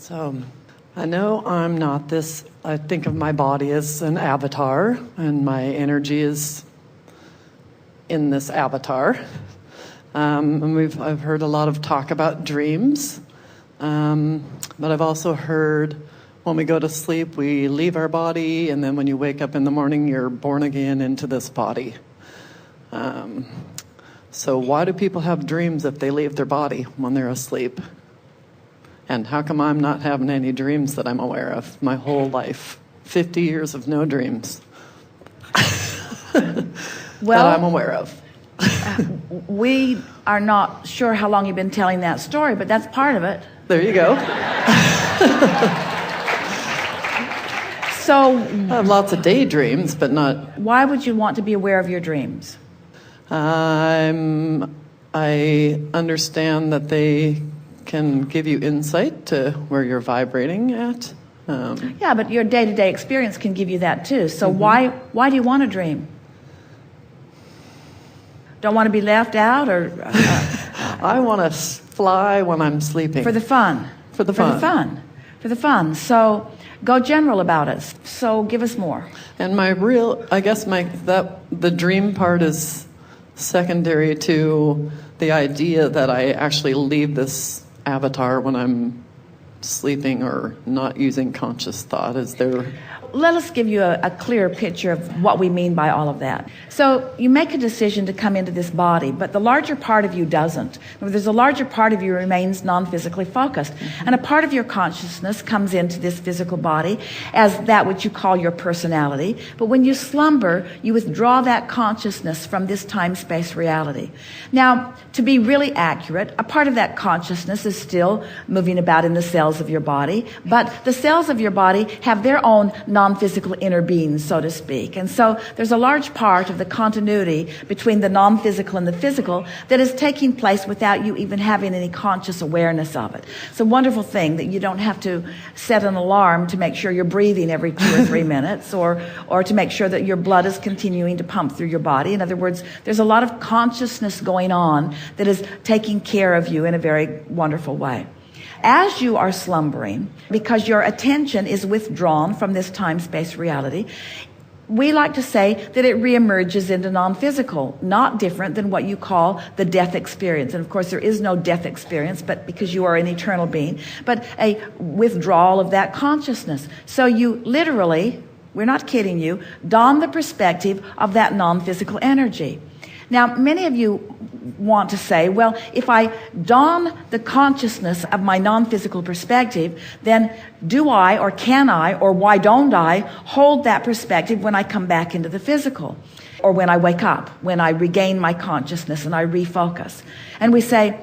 So I know I'm not this. I think of my body as an avatar, and my energy is in this avatar. And I've heard a lot of talk about dreams, but I've also heard when we go to sleep, we leave our body, and then when you wake up in the morning, you're born again into this body. So why do people have dreams if they leave their body when they're asleep? And how come I'm not having any dreams that I'm aware of my whole life? 50 years of no dreams Well, that I'm aware of. we are not sure how long you've been telling that story, but that's part of it. There you go. So I have lots of daydreams, but not... why would you want to be aware of your dreams? I understand that they can give you insight to where you're vibrating at. Yeah, but your day-to-day experience can give you that too. So why do you want to dream? Don't want to be left out, or I want to fly when I'm sleeping. for the fun? For the fun. For the fun. So go general about it. So give us more. And the dream part is secondary to the idea that I actually leave this avatar when I'm sleeping or not using conscious thought. Let us give you a clear picture of what we mean by all of that. So you make a decision to come into this body, but the larger part of you doesn't. There's a larger part of you remains non-physically focused. And a part of your consciousness comes into this physical body as that which you call your personality. But when you slumber, you withdraw that consciousness from this time-space reality. Now, to be really accurate, a part of that consciousness is still moving about in the cells of your body, but the cells of your body have their own non-physical inner beings, so to speak. And so there's a large part of the continuity between the non-physical and the physical that is taking place without you even having any conscious awareness of it. It's a wonderful thing that you don't have to set an alarm to make sure you're breathing every 2 or 3 minutes, or to make sure that your blood is continuing to pump through your body. In other words, there's a lot of consciousness going on that is taking care of you in a very wonderful way. As you are slumbering, because your attention is withdrawn from this time-space reality, we like to say that it reemerges into non-physical, not different than what you call the death experience. And of course, there is no death experience, but because you are an eternal being, but a withdrawal of that consciousness. So you literally, we're not kidding you, don the perspective of that non-physical energy. Now, many of you want to say, well, if I don the consciousness of my non-physical perspective, then do I, or can I, or why don't I hold that perspective when I come back into the physical, or when I wake up, when I regain my consciousness and I refocus? And we say,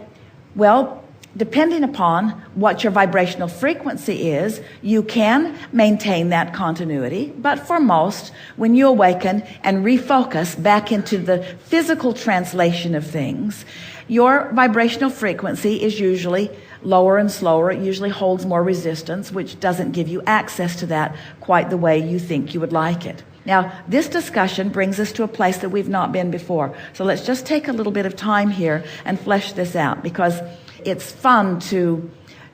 well, depending upon what your vibrational frequency is, you can maintain that continuity. But for most, when you awaken and refocus back into the physical translation of things, your vibrational frequency is usually lower and slower. It usually holds more resistance, which doesn't give you access to that quite the way you think you would like it. Now, this discussion brings us to a place that we've not been before. So let's just take a little bit of time here and flesh this out, because it's fun to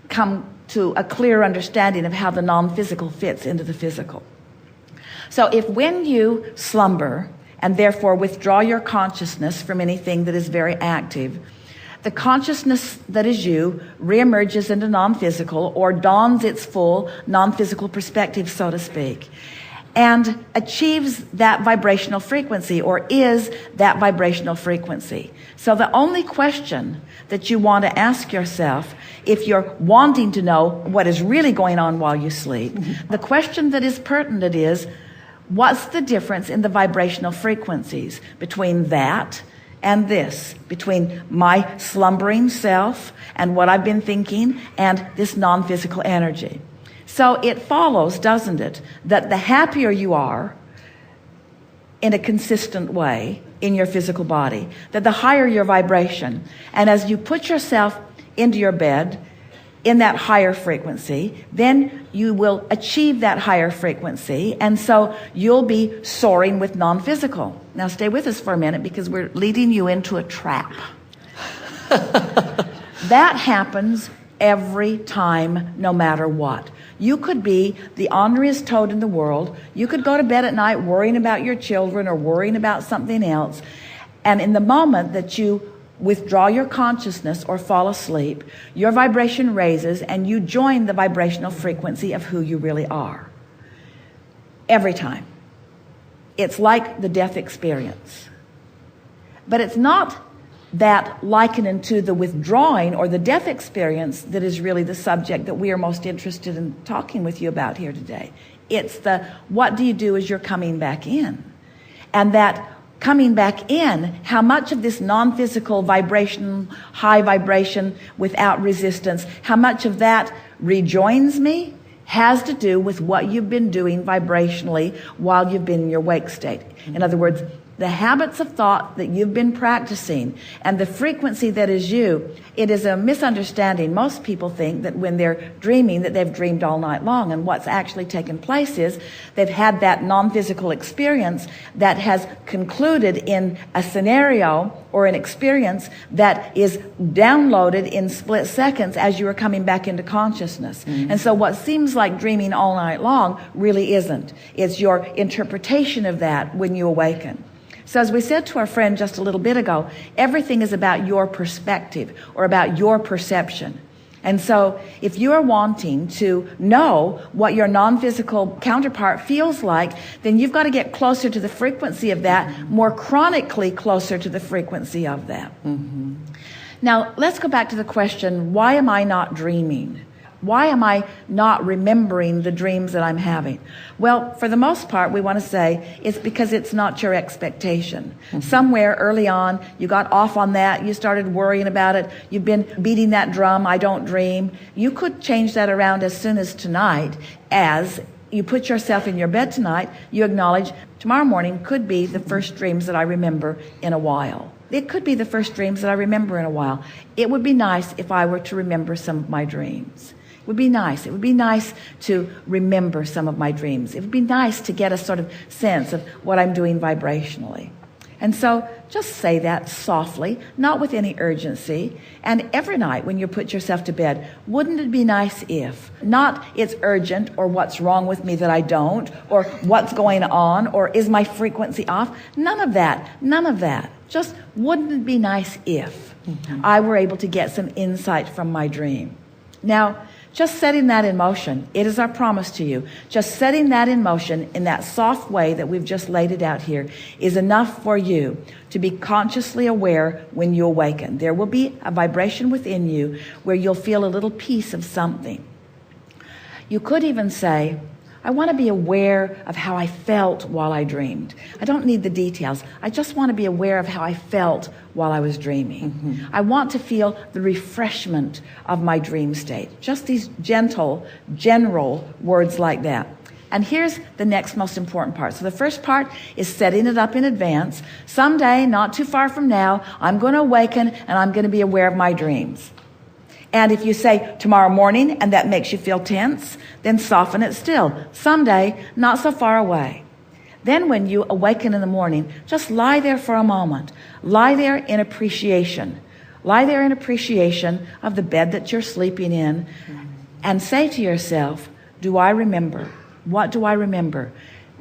come to a clear understanding of how the non-physical fits into the physical. So if when you slumber and therefore withdraw your consciousness from anything that is very active, the consciousness that is you reemerges into non-physical, or dons its full non-physical perspective, so to speak, and achieves that vibrational frequency, or is that vibrational frequency. So the only question that you want to ask yourself, if you're wanting to know what is really going on while you sleep, the question that is pertinent is, what's the difference in the vibrational frequencies between that and this, between my slumbering self and what I've been thinking and this non-physical energy? So it follows, doesn't it, that the happier you are in a consistent way in your physical body, that the higher your vibration. And as you put yourself into your bed in that higher frequency, then you will achieve that higher frequency. And so you'll be soaring with non-physical. Now stay with us for a minute, because we're leading you into a trap. That happens every time, no matter what. You could be the orneriest toad in the world. You could go to bed at night worrying about your children or worrying about something else. And in the moment that you withdraw your consciousness or fall asleep, your vibration raises and you join the vibrational frequency of who you really are. Every time. It's like the death experience. But it's not that likened to the withdrawing or the death experience that is really the subject that we are most interested in talking with you about here today. It's the what do you do as you're coming back in? And that coming back in, how much of this non-physical vibration, high vibration without resistance, how much of that rejoins me has to do with what you've been doing vibrationally while you've been in your wake state. In other words, the habits of thought that you've been practicing and the frequency that is you, it is a misunderstanding. Most people think that when they're dreaming that they've dreamed all night long, and what's actually taken place is they've had that non-physical experience that has concluded in a scenario or an experience that is downloaded in split seconds as you are coming back into consciousness. And so what seems like dreaming all night long really isn't. It's your interpretation of that when you awaken. So as we said to our friend just a little bit ago, everything is about your perspective or about your perception. And so if you are wanting to know what your non-physical counterpart feels like, then you've got to get closer to the frequency of that, more chronically closer to the frequency of that. Now, let's go back to the question, why am I not dreaming? Why am I not remembering the dreams that I'm having? Well, for the most part, we want to say it's because it's not your expectation. Somewhere early on, you got off on that. You started worrying about it. You've been beating that drum, I don't dream. You could change that around as soon as tonight. As you put yourself in your bed tonight, you acknowledge tomorrow morning could be the first dreams that I remember in a while. It could be the first dreams that I remember in a while. It would be nice if I were to remember some of my dreams. It would be nice. It would be nice to remember some of my dreams. It would be nice to get a sort of sense of what I'm doing vibrationally. And so just say that softly, not with any urgency. And every night when you put yourself to bed, wouldn't it be nice if, not it's urgent or what's wrong with me that I don't, or what's going on, or is my frequency off? None of that. None of that. Just wouldn't it be nice if I were able to get some insight from my dream? Now, just setting that in motion, it is our promise to you, just setting that in motion in that soft way that we've just laid it out here is enough for you to be consciously aware when you awaken. There will be a vibration within you where you'll feel a little piece of something. You could even say, I want to be aware of how I felt while I dreamed. I don't need the details. I just want to be aware of how I felt while I was dreaming. I want to feel the refreshment of my dream state. Just these gentle, general words like that. And here's the next most important part. So the first part is setting it up in advance. Someday, not too far from now, I'm going to awaken and I'm going to be aware of my dreams. And if you say tomorrow morning and that makes you feel tense, then soften it still. Someday, not so far away. Then when you awaken in the morning, just lie there for a moment. Lie there in appreciation. Lie there in appreciation of the bed that you're sleeping in and say to yourself, do I remember? What do I remember?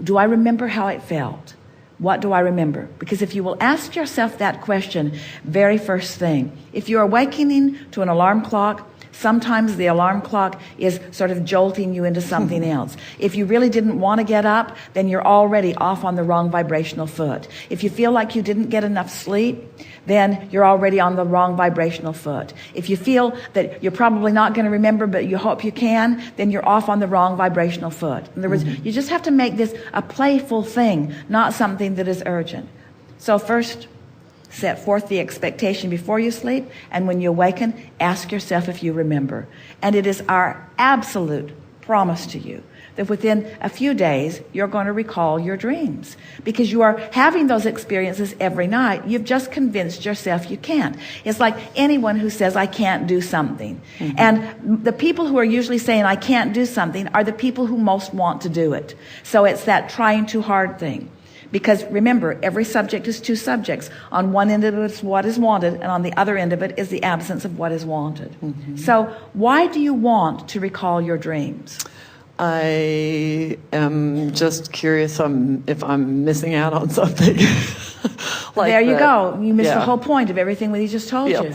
Do I remember how it felt? What do I remember? Because if you will ask yourself that question very first thing, if you're awakening to an alarm clock, sometimes the alarm clock is sort of jolting you into something else. If you really didn't want to get up, then you're already off on the wrong vibrational foot. If you feel like you didn't get enough sleep, then you're already on the wrong vibrational foot. If you feel that you're probably not going to remember, but you hope you can, then you're off on the wrong vibrational foot. In other words, you just have to make this a playful thing, not something that is urgent. So first, set forth the expectation before you sleep, and when you awaken, ask yourself if you remember. And it is our absolute promise to you that within a few days, you're going to recall your dreams. Because you are having those experiences every night. You've just convinced yourself you can't. It's like anyone who says, I can't do something. And the people who are usually saying, I can't do something, are the people who most want to do it. So it's that trying too hard thing. Because remember, every subject is two subjects. On one end of it is what is wanted, and on the other end of it is the absence of what is wanted. So why do you want to recall your dreams? I am just curious if I'm missing out on something. There you go. You missed the whole point of everything that he just told you.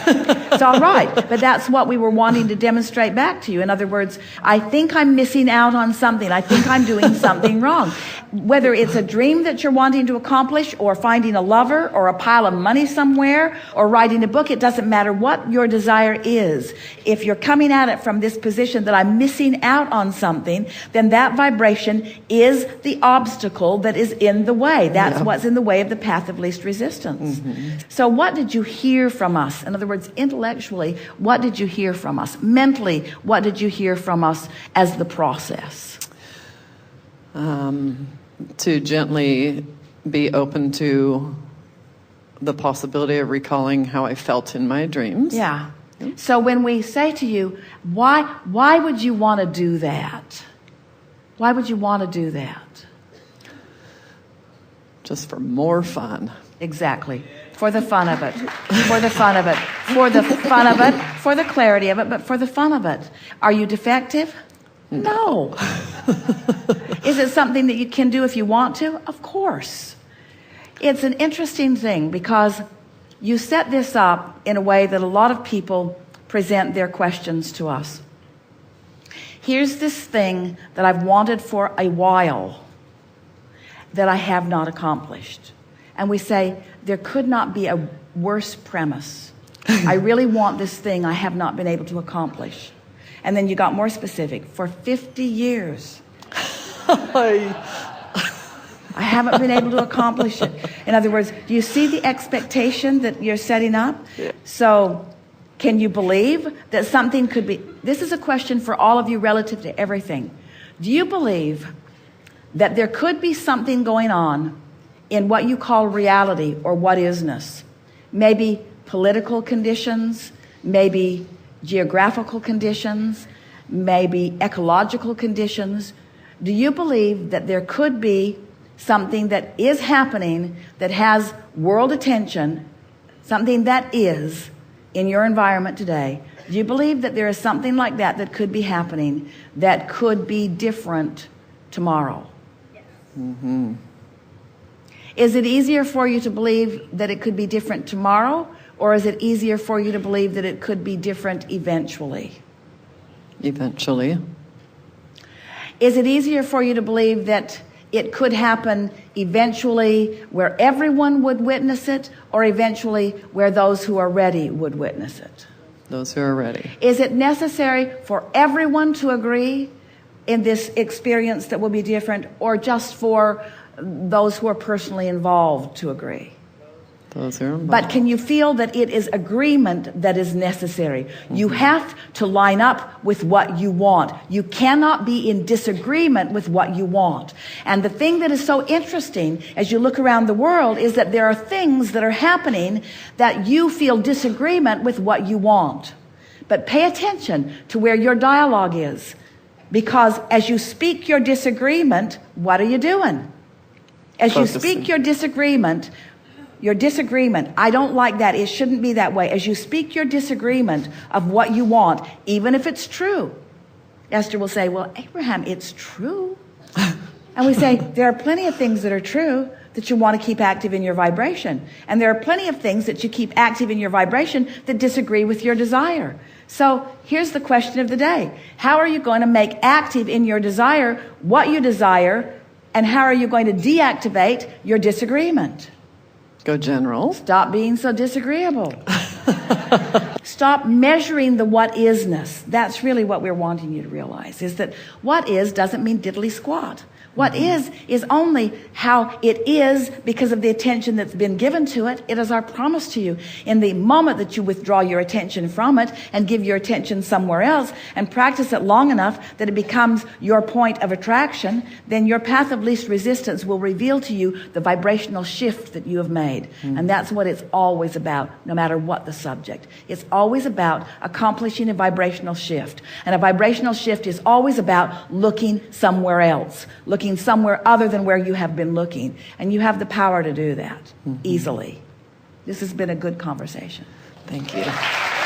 It's all right, but that's what we were wanting to demonstrate back to you. In other words, I think I'm missing out on something. I think I'm doing something wrong. Whether it's a dream that you're wanting to accomplish, or finding a lover, or a pile of money somewhere, or writing a book, it doesn't matter what your desire is. If you're coming at it from this position that I'm missing out on something, then that vibration is the obstacle that is in the way. That's what's in the way of the path of least resistance. So what did you hear from us? In other words, intellectually, what did you hear from us? Mentally, what did you hear from us as the process? To gently be open to the possibility of recalling how I felt in my dreams. Yeah. So when we say to you, why would you want to do that? Why would you want to do that? Just for more fun. Exactly. For the fun of it. For the fun of it. For the fun of it. For the clarity of it, but for the fun of it. Are you defective? No. Is it something that you can do if you want to? Of course. It's an interesting thing because you set this up in a way that a lot of people present their questions to us. Here's this thing that I've wanted for a while that I have not accomplished. And we say, there could not be a worse premise. I really want this thing I have not been able to accomplish. And then you got more specific. For 50 years, I haven't been able to accomplish it. In other words, do you see the expectation that you're setting up? Yeah. So can you believe that something could be... This is a question for all of you relative to everything. Do you believe that there could be something going on in what you call reality or what isness? Maybe political conditions, maybe geographical conditions, maybe ecological conditions. Do you believe that there could be something that is happening that has world attention, something that is in your environment today? Do you believe that there is something like that that could be happening that could be different tomorrow? Yes. Is it easier for you to believe that it could be different tomorrow, or is it easier for you to believe that it could be different eventually? Eventually. Is it easier for you to believe that it could happen eventually where everyone would witness it, or eventually where those who are ready would witness it? Those who are ready. Is it necessary for everyone to agree in this experience that will be different, or just for those who are personally involved to agree? Those who are involved. But can you feel that it is agreement that is necessary? You have to line up with what you want. You cannot be in disagreement with what you want. And the thing that is so interesting as you look around the world is that there are things that are happening that you feel disagreement with what you want. But pay attention to where your dialogue is. Because as you speak your disagreement, what are you doing? As you speak your disagreement, I don't like that, it shouldn't be that way. As you speak your disagreement of what you want, even if it's true, Esther will say, well, Abraham, it's true. And we say, there are plenty of things that are true that you want to keep active in your vibration. And there are plenty of things that you keep active in your vibration that disagree with your desire. So here's the question of the day. How are you going to make active in your desire what you desire, and how are you going to deactivate your disagreement? Go general. Stop being so disagreeable. Stop measuring the what isness. That's really what we're wanting you to realize, is that what is doesn't mean diddly squat. What is only how it is because of the attention that's been given to it. It is our promise to you. In the moment that you withdraw your attention from it and give your attention somewhere else and practice it long enough that it becomes your point of attraction, then your path of least resistance will reveal to you the vibrational shift that you have made. And that's what it's always about, no matter what the subject. It's always about accomplishing a vibrational shift. And a vibrational shift is always about looking somewhere else, looking looking somewhere other than where you have been looking. And you have the power to do that easily. This has been a good conversation. Thank you.